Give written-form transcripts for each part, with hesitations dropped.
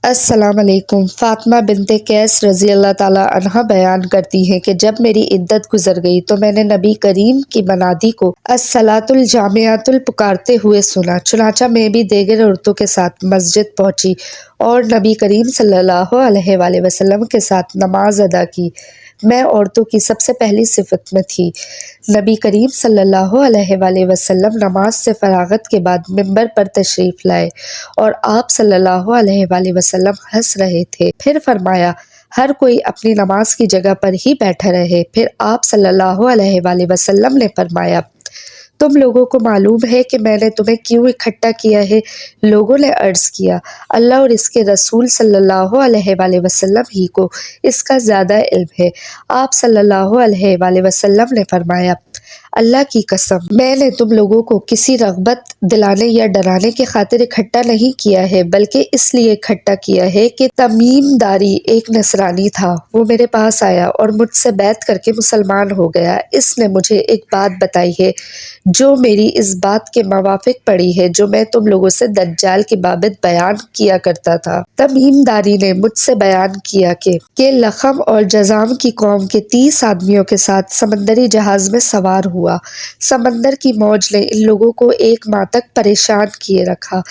السلام علیکم۔ فاطمہ بنت قیس رضی اللہ تعالیٰ عنہا بیان کرتی ہیں کہ جب میری عدت گزر گئی تو میں نے نبی کریم کی منادی کو الصلاۃ الجامعۃ پکارتے ہوئے سنا، چنانچہ میں بھی دیگر عورتوں کے ساتھ مسجد پہنچی اور نبی کریم صلی اللہ علیہ وآلہ وسلم کے ساتھ نماز ادا کی۔ میں عورتوں کی سب سے پہلی صفت میں تھی۔ نبی کریم صلی اللہ علیہ وآلہ وسلم نماز سے فراغت کے بعد منبر پر تشریف لائے اور آپ صلی اللہ علیہ وآلہ وسلم ہنس رہے تھے۔ پھر فرمایا، ہر کوئی اپنی نماز کی جگہ پر ہی بیٹھا رہے۔ پھر آپ صلی اللہ علیہ وآلہ وسلم نے فرمایا، تم لوگوں کو معلوم ہے کہ میں نے تمہیں کیوں اکٹھا کیا ہے؟ لوگوں نے عرض کیا، اللہ اور اس کے رسول صلی اللہ علیہ وآلہ وسلم ہی کو اس کا زیادہ علم ہے۔ آپ صلی اللہ علیہ وآلہ وسلم نے فرمایا، اللہ کی قسم، میں نے تم لوگوں کو کسی رغبت دلانے یا ڈرانے کی خاطر اکٹھا نہیں کیا ہے، بلکہ اس لیے اکٹھا کیا ہے کہ تمیم داری ایک نصرانی تھا، وہ میرے پاس آیا اور مجھ سے بیعت کر کے مسلمان ہو گیا۔ اس نے مجھے ایک بات بتائی ہے جو میری اس بات کے موافق پڑی ہے جو میں تم لوگوں سے دجال کی بابت بیان کیا کرتا تھا۔ تمیم داری نے مجھ سے بیان کیا کہ لخم اور جذام کی قوم کے 30 آدمیوں کے ساتھ سمندری جہاز میں سوار ہوا۔ سمندر کی موج نے ان لوگوں کو ایک ماہ تک پریشان کیے رکھا۔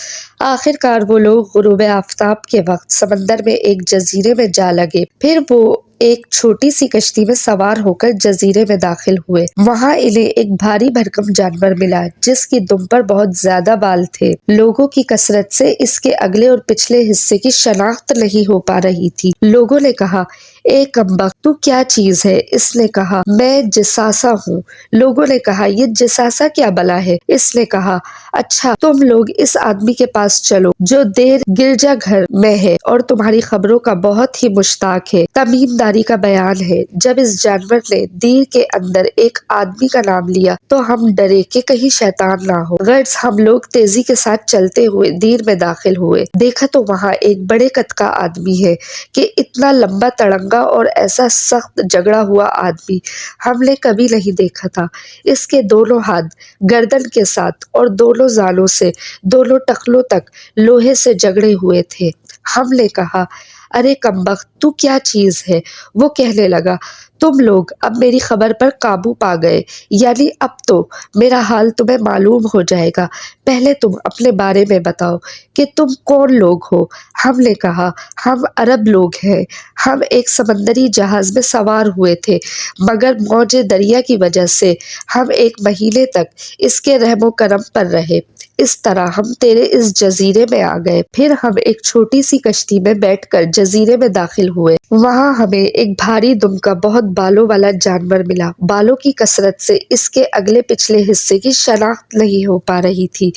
آخر کار وہ لوگ غروب آفتاب کے وقت سمندر میں ایک جزیرے میں جا لگے۔ پھر وہ ایک چھوٹی سی کشتی میں سوار ہو کر جزیرے میں داخل ہوئے۔ وہاں انہیں ایک بھاری بھرکم جانور ملا جس کی دم پر بہت زیادہ بال تھے۔ لوگوں کی کثرت سے اس کے اگلے اور پچھلے حصے کی شناخت نہیں ہو پا رہی تھی۔ لوگوں نے کہا، اے کمبخت، تو کیا چیز ہے؟ اس نے کہا، میں جساسہ ہوں۔ لوگوں نے کہا، یہ جساسہ کیا بلا ہے؟ اس نے کہا، اچھا، تم لوگ اس آدمی کے پاس چلو جو دیر گرجا گھر میں ہے اور تمہاری خبروں کا بہت ہی مشتاق ہے۔ تمیم داری کا بیان ہے، جب اس جانور نے دیر کے اندر ایک آدمی کا نام لیا تو ہم ڈرے کہ کہیں شیطان نہ ہو، غرض ہم لوگ تیزی کے ساتھ چلتے ہوئے دیر میں داخل ہوئے۔ دیکھا تو وہاں ایک بڑے قد کا آدمی ہے کہ اتنا لمبا تڑنگا اور ایسا سخت جگڑا ہوا آدمی ہم نے کبھی نہیں دیکھا تھا۔ اس کے دونوں ہاتھ گردن کے ساتھ اور دونوں زانوں سے دونوں ٹخنوں تک لوہے سے جگڑے ہوئے تھے۔ ہم نے کہا، ارے کمبخت، تو کیا چیز ہے؟ وہ کہنے لگا، تم لوگ اب میری خبر پر قابو پا گئے، یعنی اب تو میرا حال تمہیں معلوم ہو جائے گا۔ پہلے تم اپنے بارے میں بتاؤ کہ تم کون لوگ ہو؟ ہم نے کہا، ہم عرب لوگ ہیں۔ ہم ایک سمندری جہاز میں سوار ہوئے تھے، مگر موج دریا کی وجہ سے ہم ایک مہینے تک اس کے رحم و کرم پر رہے۔ اس طرح ہم تیرے اس جزیرے میں آ گئے۔ پھر ہم ایک چھوٹی سی کشتی میں بیٹھ کر جزیرے میں داخل ہوئے۔ وہاں ہمیں ایک بھاری دم کا بہت بالوں والا جانور ملا۔ بالوں کی کثرت سے اس کے اگلے پچھلے حصے کی شناخت نہیں ہو پا رہی تھی۔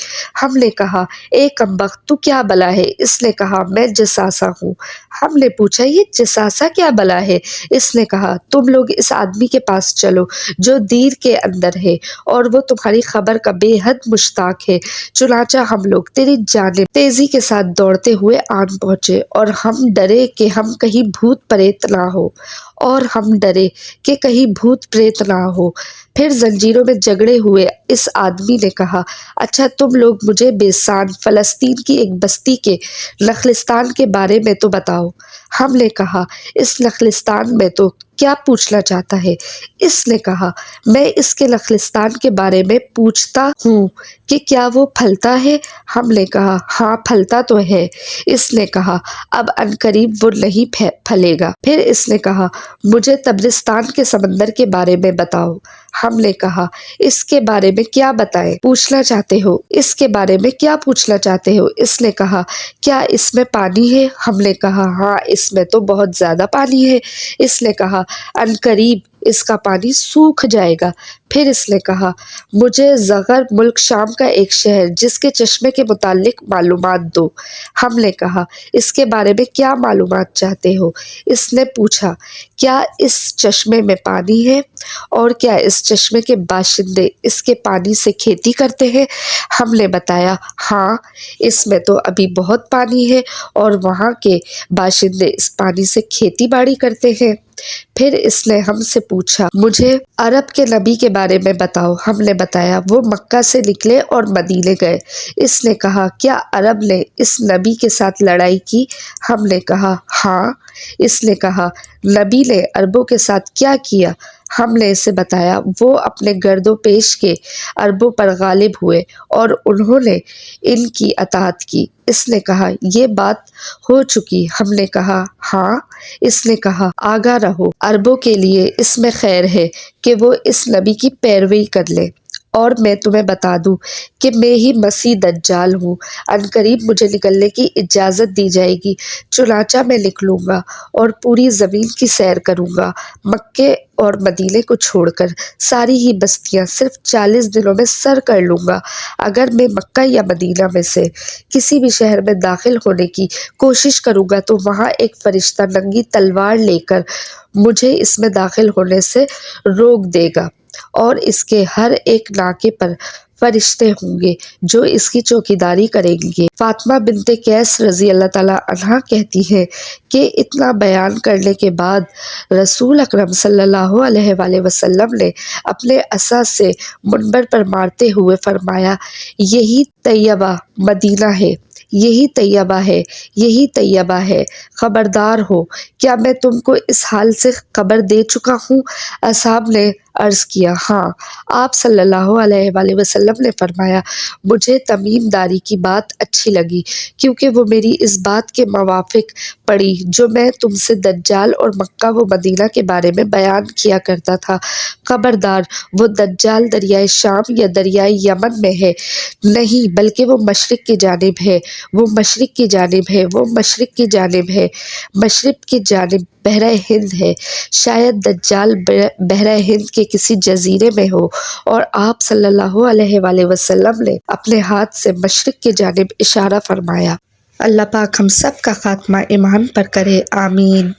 ہم نے کہا، اے کمبخت، تو کیا بلا ہے؟ اس نے کہا، میں جساسہ ہوں۔ ہم نے پوچھا، یہ جساسہ کیا بلا ہے؟ اس نے کہا، تم لوگ اس آدمی کے پاس چلو جو دیر کے اندر ہے اور وہ تمہاری خبر کا بے حد مشتاق ہے۔ چنانچہ ہم لوگ تیری جانب تیزی کے ساتھ دوڑتے ہوئے آن پہنچے اور ہم ڈرے کہ کہیں بھوت پریت نہ ہو۔ پھر زنجیروں میں جگڑے ہوئے اس آدمی نے کہا، اچھا، تم لوگ مجھے بیسان فلسطین کی ایک بستی کے نخلستان کے بارے میں تو بتاؤ۔ ہم نے کہا، اس نخلستان میں تو کیا پوچھنا چاہتا ہے؟ اس نے کہا، میں اس کے نخلستان کے بارے میں پوچھتا ہوں کہ کیا وہ پھلتا ہے؟ ہم نے کہا، ہاں، پھلتا تو ہے۔ اس نے کہا، اب عنقریب وہ نہیں پھلے گا۔ پھر اس نے کہا، مجھے طبرستان کے سمندر کے بارے میں بتاؤ۔ ہم نے کہا، اس کے بارے میں کیا پوچھنا چاہتے ہو؟ اس کے بارے میں کیا پوچھنا چاہتے ہو؟ اس نے کہا، کیا اس میں پانی ہے؟ ہم نے کہا، ہاں، اس میں تو بہت زیادہ پانی ہے۔ اس نے کہا، عنقریب اس کا پانی سوکھ جائے گا۔ پھر اس نے کہا، مجھے زغر ملک شام کا ایک شہر جس کے چشمے کے متعلق معلومات دو۔ ہم نے کہا، اس کے بارے میں کیا معلومات چاہتے ہو؟ اس نے پوچھا، کیا اس چشمے میں پانی ہے اور کیا اس چشمے کے باشندے اس کے پانی سے کھیتی کرتے ہیں؟ ہم نے بتایا، ہاں، اس میں تو ابھی بہت پانی ہے اور وہاں کے باشندے اس پانی سے کھیتی باڑی کرتے ہیں۔ پھر اس نے ہم سے پوچھا مجھے عرب کے نبی کے بارے میں بتاؤ۔ ہم نے بتایا وہ مکہ سے نکلے اور مدینے گئے۔ اس نے کہا کیا عرب نے اس نبی کے ساتھ لڑائی کی؟ ہم نے کہا ہاں۔ اس نے کہا نبی نے عربوں کے ساتھ کیا کیا؟ ہم نے اسے بتایا وہ اپنے گرد و پیش کے عربوں پر غالب ہوئے اور انہوں نے ان کی اطاعت کی۔ اس نے کہا یہ بات ہو چکی؟ ہم نے کہا ہاں۔ اس نے کہا آگاہ رہو، عربوں کے لیے اس میں خیر ہے کہ وہ اس نبی کی پیروی کر لیں، اور میں تمہیں بتا دوں کہ میں ہی مسیح دجال ہوں۔ عنقریب مجھے نکلنے کی اجازت دی جائے گی، چنانچہ میں نکلوں گا اور پوری زمین کی سیر کروں گا، مکے اور مدینے کو چھوڑ کر ساری ہی بستیاں صرف 40 دنوں میں سر کر لوں گا۔ اگر میں مکہ یا مدینہ میں سے کسی بھی شہر میں داخل ہونے کی کوشش کروں گا تو وہاں ایک فرشتہ ننگی تلوار لے کر مجھے اس میں داخل ہونے سے روک دے گا، اور اس کے ہر ایک ناکے پر فرشتے ہوں گے جو اس کی چوکیداری کریں گے۔ فاطمہ بنت قیس رضی اللہ تعالیٰ عنہا کہتی ہے کہ اتنا بیان کرنے کے بعد رسول اکرم صلی اللہ علیہ وآلہ وسلم نے اپنے عصا سے منبر پر مارتے ہوئے فرمایا یہی طیبہ مدینہ ہے، یہی طیبہ ہے، یہی طیبہ ہے، خبردار ہو، کیا میں تم کو اس حال سے خبر دے چکا ہوں؟ اصحاب نے عرض کیا ہاں۔ آپ صلی اللہ علیہ وآلہ وسلم نے فرمایا مجھے تمیم داری کی بات اچھی لگی، کیونکہ وہ میری اس بات کے موافق پڑی جو میں تم سے دجال اور مکہ و مدینہ کے بارے میں بیان کیا کرتا تھا۔ خبردار، وہ دجال دریائے شام یا دریائے یمن میں ہے نہیں، بلکہ وہ مشرق کی جانب ہے، وہ مشرق کی جانب ہے، وہ مشرق کی جانب ہے، مشرق کی جانب بحرہ ہند ہے۔ شاید دجال بحرہ ہند کے کسی جزیرے میں ہو، اور آپ صلی اللہ علیہ وآلہ وسلم نے اپنے ہاتھ سے مشرق کی جانب اشارہ فرمایا۔ اللہ پاک ہم سب کا خاتمہ ایمان پر کرے، آمین۔